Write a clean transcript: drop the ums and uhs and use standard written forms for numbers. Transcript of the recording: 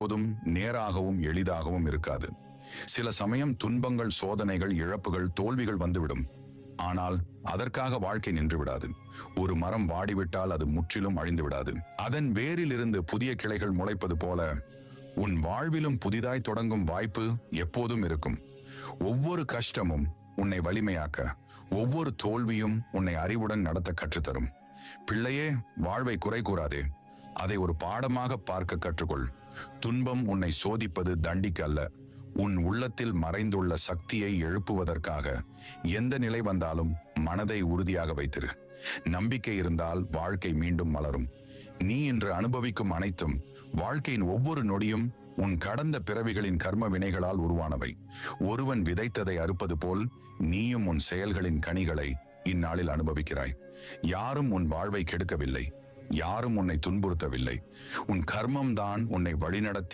போதும் நேராகவும் எளிதாகவும் இருக்காது. சில சமயம் துன்பங்கள், சோதனைகள், இழப்புகள், தோல்விகள் வந்துவிடும். ஆனால் அதற்காக வாழ்க்கை நின்று விடாது. ஒரு மரம் வாடிவிட்டால் அது முற்றிலும் அழிந்து விடாது. அதன் வேரிலிருந்து புதிய கிளைகள் முளைப்பது போல உன் வாழ்விலும் புதிதாய் தொடங்கும் வாய்ப்பு எப்போதும் இருக்கும். ஒவ்வொரு கஷ்டமும் உன்னை வலிமையாக்க, ஒவ்வொரு தோல்வியும் உன்னை அறிவுடன் நடத்த கற்றுத்தரும். பிள்ளையே, வாழ்வை குறை கூறாதே, அதை ஒரு பாடமாக பார்க்க கற்றுக்கொள். துன்பம் உன்னை சோதிப்பது தண்டிக்க அல்ல, உன் உள்ளத்தில் மறைந்துள்ள சக்தியை எழுப்புவதற்காக. எந்த நிலை வந்தாலும் மனதை உறுதியாக வைத்திரு. நம்பிக்கை இருந்தால் வாழ்க்கை மீண்டும் மலரும். நீ இன்று அனுபவிக்கும் அனைத்தும், வாழ்க்கையின் ஒவ்வொரு நொடியும் உன் கடந்த பிறவிகளின் கர்ம வினைகளால் உருவானவை. ஒருவன் விதைத்ததை அறுப்பது போல் நீயும் உன் செயல்களின் கனிகளை இந்நாளில் அனுபவிக்கிறாய். யாரும் உன் வாழ்வை கெடுக்கவில்லை, யாரும் உன்னை துன்புறுத்தவில்லை. உன் கர்மம்தான் உன்னை வழிநடத்தி